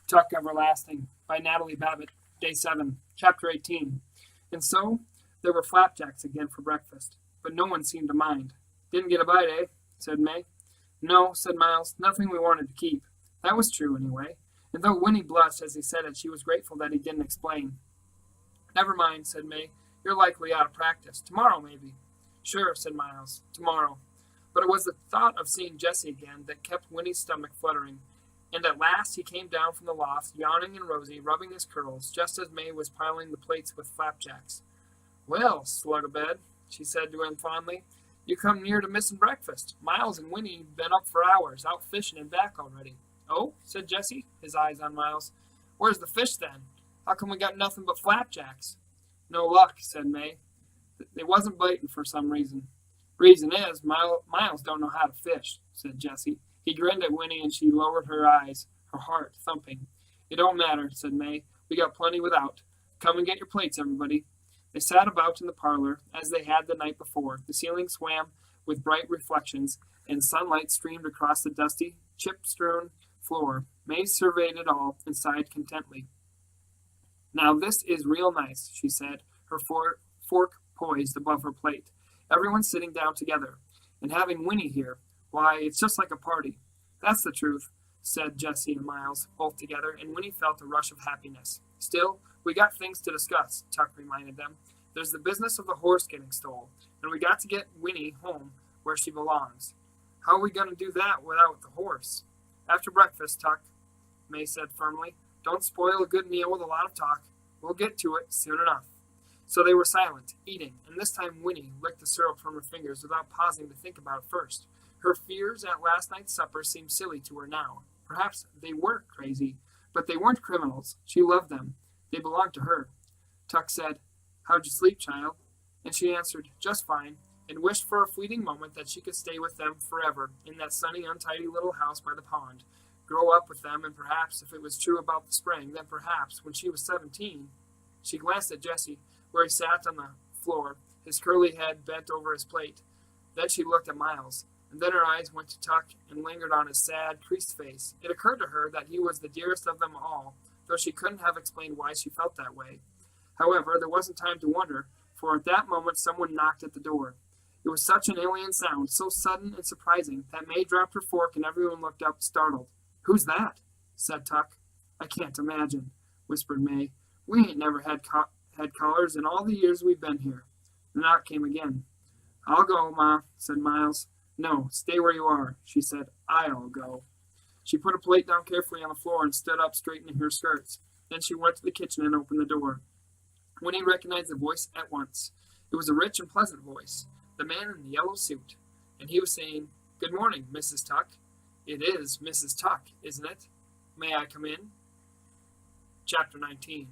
Tuck Everlasting by Natalie Babbitt, Day 7, Chapter 18. And so, there were flapjacks again for breakfast, but no one seemed to mind. Didn't get a bite, eh? Said May. No, said Miles, nothing we wanted to keep. That was true, anyway. And though Winnie blushed as he said it, she was grateful that he didn't explain. Never mind, said May. You're likely out of practice. Tomorrow, maybe. Sure, said Miles. Tomorrow. But it was the thought of seeing Jessie again that kept Winnie's stomach fluttering. And at last he came down from the loft, yawning and rosy, rubbing his curls, just as May was piling the plates with flapjacks. Well, slug-a-bed, she said to him fondly, you come near to missing breakfast. Miles and Winnie been up for hours, out fishing and back already. Oh, said Jessie, his eyes on Miles. Where's the fish, then? How come we got nothing but flapjacks? No luck, said May. They wasn't biting for some reason. Reason is, Miles don't know how to fish, said Jessie. He grinned at Winnie, and she lowered her eyes, her heart thumping. It don't matter, said May. We got plenty without. Come and get your plates, everybody. They sat about in the parlor, as they had the night before. The ceiling swam with bright reflections, and sunlight streamed across the dusty, chip-strewn floor. May surveyed it all and sighed contentedly. Now this is real nice, she said, her fork poised above her plate. Everyone's sitting down together, and having Winnie here. Why, it's just like a party. That's the truth, said Jessie and Miles, both together, and Winnie felt a rush of happiness. Still, we got things to discuss, Tuck reminded them. There's the business of the horse getting stole, and we got to get Winnie home where she belongs. How are we going to do that without the horse? After breakfast, Tuck, May said firmly. Don't spoil a good meal with a lot of talk. We'll get to it soon enough. So they were silent, eating, and this time Winnie licked the syrup from her fingers without pausing to think about it first. Her fears at last night's supper seemed silly to her now. Perhaps they were crazy, but they weren't criminals. She loved them. They belonged to her. Tuck said, How'd you sleep, child? And she answered, Just fine, and wished for a fleeting moment that she could stay with them forever in that sunny, untidy little house by the pond, grow up with them, and perhaps, if it was true about the spring, then perhaps, when she was 17, she glanced at Jessie, where he sat on the floor, his curly head bent over his plate. Then she looked at Miles. And then her eyes went to Tuck and lingered on his sad, creased face. It occurred to her that he was the dearest of them all, though she couldn't have explained why she felt that way. However, there wasn't time to wonder, for at that moment someone knocked at the door. It was such an alien sound, so sudden and surprising, that May dropped her fork and everyone looked up, startled. Who's that? Said Tuck. I can't imagine, whispered May. We ain't never had callers in all the years we've been here. The knock came again. I'll go, Ma, said Miles. No, stay where you are, she said. I'll go. She put a plate down carefully on the floor and stood up, straightening her skirts. Then she went to the kitchen and opened the door. Winnie recognized the voice at once. It was a rich and pleasant voice, the man in the yellow suit, and he was saying, Good morning, Mrs. Tuck. It is Mrs. Tuck, isn't it? May I come in? Chapter 19.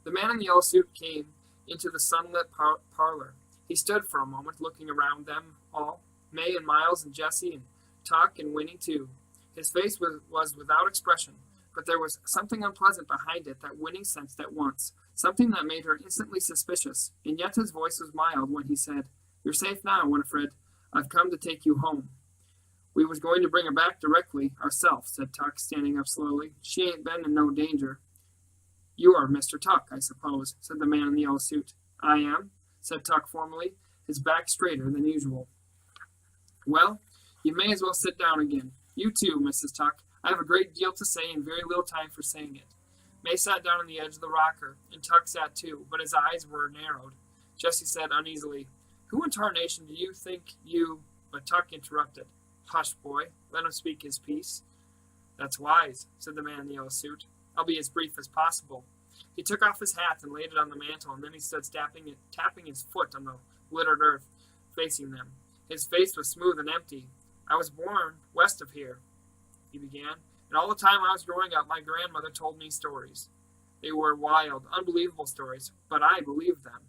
The man in the yellow suit came into the sunlit parlor. He stood for a moment, looking around them all, May and Miles and Jessie and Tuck and Winnie, too. His face was without expression, but there was something unpleasant behind it that Winnie sensed at once, something that made her instantly suspicious, and yet his voice was mild when he said, You're safe now, Winifred. I've come to take you home. We was going to bring her back directly, ourselves, said Tuck, standing up slowly. She ain't been in no danger. You are Mr. Tuck, I suppose, said the man in the yellow suit. I am, said Tuck formally, his back straighter than usual. Well, you may as well sit down again. You too, Mrs. Tuck. I have a great deal to say and very little time for saying it. May sat down on the edge of the rocker, and Tuck sat too, but his eyes were narrowed. Jessie said uneasily, Who in tarnation do you think you— But Tuck interrupted. Hush, boy. Let him speak his piece. That's wise, said the man in the yellow suit. I'll be as brief as possible. He took off his hat and laid it on the mantel, and then he stood tapping his foot on the littered earth, facing them. His face was smooth and empty. I was born west of here, he began, and all the time I was growing up, my grandmother told me stories. They were wild, unbelievable stories, but I believed them.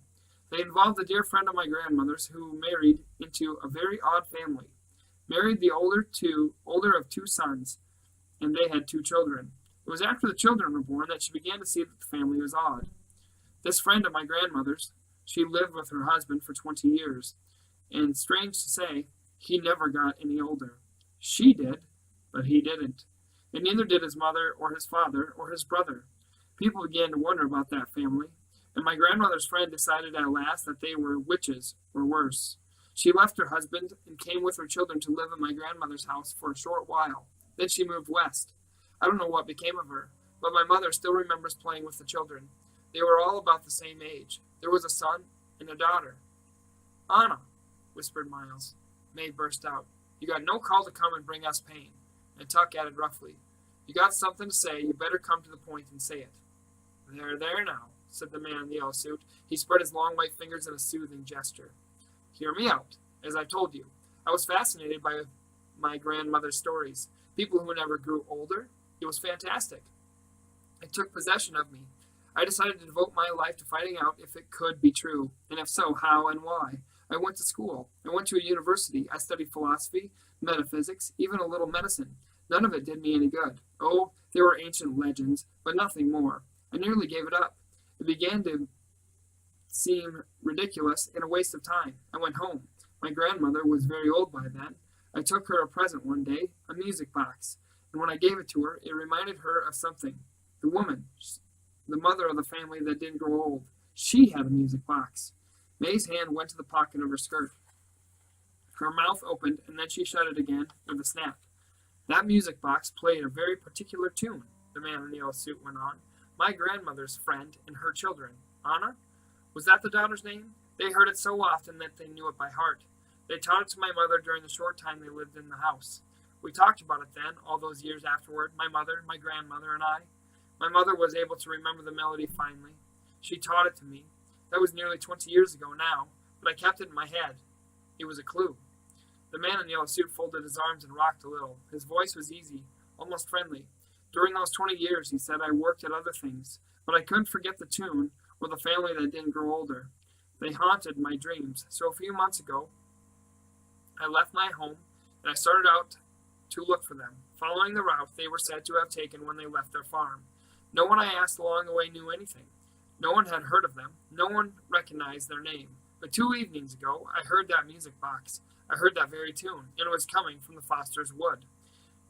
They involved a dear friend of my grandmother's who married into a very odd family. Married the older of two sons, and they had 2 children. It was after the children were born that she began to see that the family was odd. This friend of my grandmother's, she lived with her husband for 20 years, and strange to say, he never got any older. She did, but he didn't. and neither did his mother or his father or his brother. People began to wonder about that family, and my grandmother's friend decided at last that they were witches, or worse. She left her husband and came with her children to live in my grandmother's house for a short while. Then she moved west. I don't know what became of her, but my mother still remembers playing with the children. They were all about the same age. There was a son and a daughter. Anna, whispered Miles. May burst out. You got no call to come and bring us pain. And Tuck added roughly, You got something to say, you better come to the point and say it. There now, said the man in the yellow suit. He spread his long white fingers in a soothing gesture. Hear me out. As I told you, I was fascinated by my grandmother's stories. People who never grew older. It was fantastic. It took possession of me. I decided to devote my life to finding out if it could be true, and if so, how and why. I went to school. I went to a university. I studied philosophy, metaphysics, even a little medicine. None of it did me any good. Oh, there were ancient legends, but nothing more. I nearly gave it up. It began to seem ridiculous and a waste of time. I went home. My grandmother was very old by then. I took her a present one day, a music box, and when I gave it to her, it reminded her of something. The woman, the mother of the family that didn't grow old, she had a music box. May's hand went to the pocket of her skirt. Her mouth opened, and then she shut it again with a snap. That music box played a very particular tune, the man in the yellow suit went on. My grandmother's friend and her children. Anna? Was that the daughter's name? They heard it so often that they knew it by heart. They taught it to my mother during the short time they lived in the house. We talked about it then, all those years afterward, my mother, my grandmother, and I. My mother was able to remember the melody finely. She taught it to me. That was nearly 20 years ago now, but I kept it in my head. It was a clue. The man in the yellow suit folded his arms and rocked a little. His voice was easy, almost friendly. During those 20 years, he said, I worked at other things, but I couldn't forget the tune or the family that didn't grow older. They haunted my dreams. So a few months ago, I left my home and I started out to look for them, following the route they were said to have taken when they left their farm. No one I asked along the way knew anything. No one had heard of them. No one recognized their name. But 2 evenings ago, I heard that music box. I heard that very tune, and it was coming from the Foster's wood.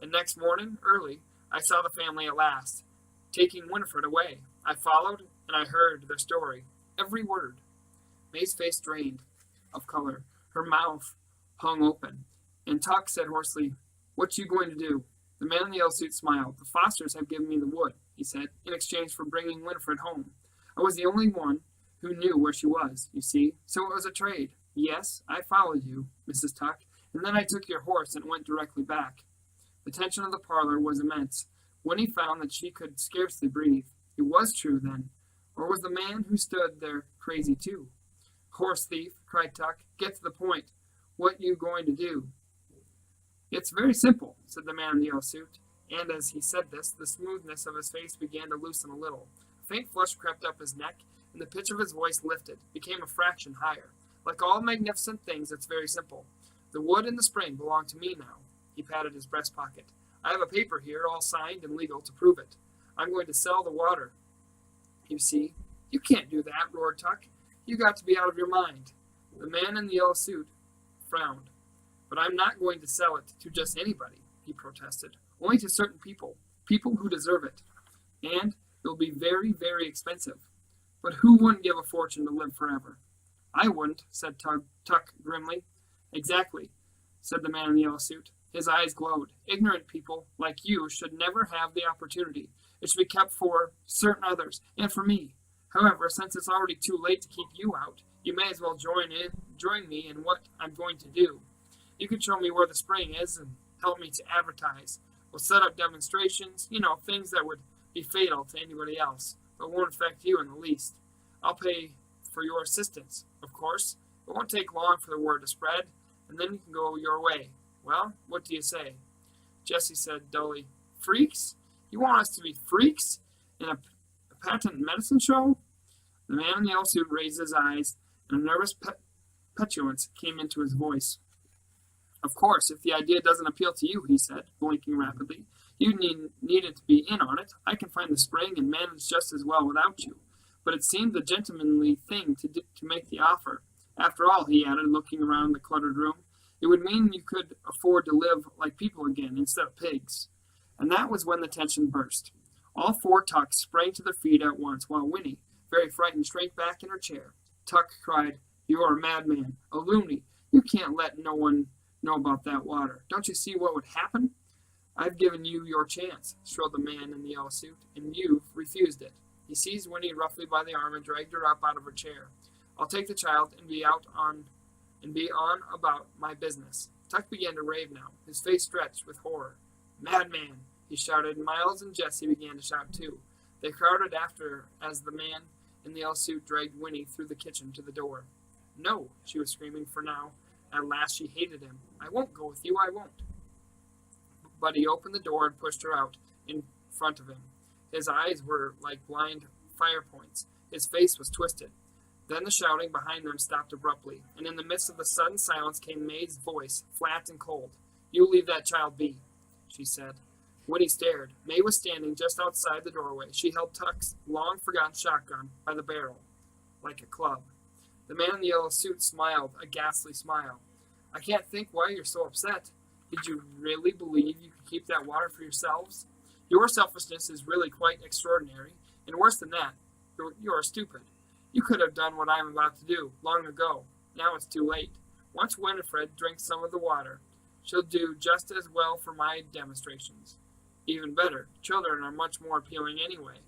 And next morning, early, I saw the family at last, taking Winifred away. I followed, and I heard their story, every word. May's face drained of color. Her mouth hung open. And Tuck said hoarsely, What you going to do? The man in the yellow suit smiled. The Fosters have given me the wood, he said, in exchange for bringing Winifred home. I was the only one who knew where she was, you see, so it was a trade. Yes, I followed you, Mrs. Tuck, and then I took your horse and went directly back. The tension of the parlor was immense. Winnie found that she could scarcely breathe. It was true, then. Or was the man who stood there crazy, too? Horse thief, cried Tuck. Get to the point. What you going to do? It's very simple, said the man in the yellow suit, and as he said this, the smoothness of his face began to loosen a little. A faint flush crept up his neck, and the pitch of his voice lifted, became a fraction higher. Like all magnificent things, it's very simple. The wood and the spring belong to me now. He patted his breast pocket. I have a paper here, all signed and legal, to prove it. I'm going to sell the water. You see, you can't do that, roared Tuck. You got to be out of your mind. The man in the yellow suit frowned. But I'm not going to sell it to just anybody, he protested. Only to certain people, people who deserve it. And it'll be very, very expensive. But who wouldn't give a fortune to live forever? I wouldn't, said Tuck grimly. Exactly, said the man in the yellow suit. His eyes glowed. Ignorant people like you should never have the opportunity. It should be kept for certain others, and for me. However, since it's already too late to keep you out, you may as well join me in what I'm going to do. You can show me where the spring is and help me to advertise. We'll set up demonstrations, things that would be fatal to anybody else, but won't affect you in the least. I'll pay for your assistance, of course. It won't take long for the word to spread, and then you can go your way. Well, what do you say? Jessie said dully, Freaks? You want us to be freaks in a patent medicine show? The man in the yellow suit raised his eyes, and a nervous petulance came into his voice. Of course, if the idea doesn't appeal to you, he said, blinking rapidly, you needn't to be in on it. I can find the spring and manage just as well without you. But it seemed the gentlemanly thing to make the offer. After all, he added, looking around the cluttered room, it would mean you could afford to live like people again instead of pigs. And that was when the tension burst. All four Tucks sprang to their feet at once, while Winnie, very frightened, shrank back in her chair. Tuck cried, "You are a madman, a loony. You can't let no one know about that water. Don't you see what would happen?" "I've given you your chance," shrilled the man in the yellow suit, "and you've refused it." He seized Winnie roughly by the arm and dragged her up out of her chair. "I'll take the child and be on about my business." Tuck began to rave now, his face stretched with horror. "Madman!" he shouted, and Miles and Jessie began to shout too. They crowded after as the man in the yellow suit dragged Winnie through the kitchen to the door. "No," she was screaming, for now at last she hated him. "I won't go with you, I won't." But he opened the door and pushed her out in front of him. His eyes were like blind fire points. His face was twisted. Then the shouting behind them stopped abruptly, and in the midst of the sudden silence came May's voice, flat and cold. "You leave that child be," she said. Winnie stared. May was standing just outside the doorway. She held Tuck's long-forgotten shotgun by the barrel, like a club. The man in the yellow suit smiled, a ghastly smile. "I can't think why you're so upset. Did you really believe you could keep that water for yourselves? Your selfishness is really quite extraordinary, and worse than that, you're stupid. You could have done what I'm about to do, long ago. Now it's too late. Once Winifred drinks some of the water, she'll do just as well for my demonstrations. Even better, children are much more appealing anyway.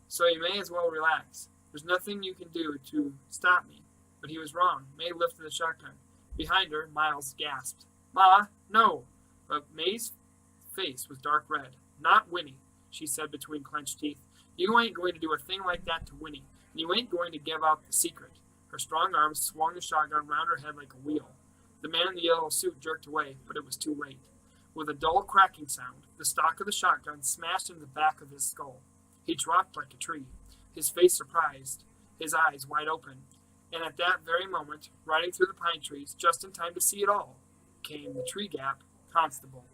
So you may as well relax. There's nothing you can do to stop me." But he was wrong. May lifted the shotgun. Behind her, Miles gasped, "Ma, no!" But May's face was dark red. "Not Winnie," she said between clenched teeth. "You ain't going to do a thing like that to Winnie, and you ain't going to give out the secret." Her strong arms swung the shotgun round her head like a wheel. The man in the yellow suit jerked away, but it was too late. With a dull cracking sound, the stock of the shotgun smashed into the back of his skull. He dropped like a tree, his face surprised, his eyes wide open. And at that very moment, riding through the pine trees, just in time to see it all, came the Tree Gap Constable.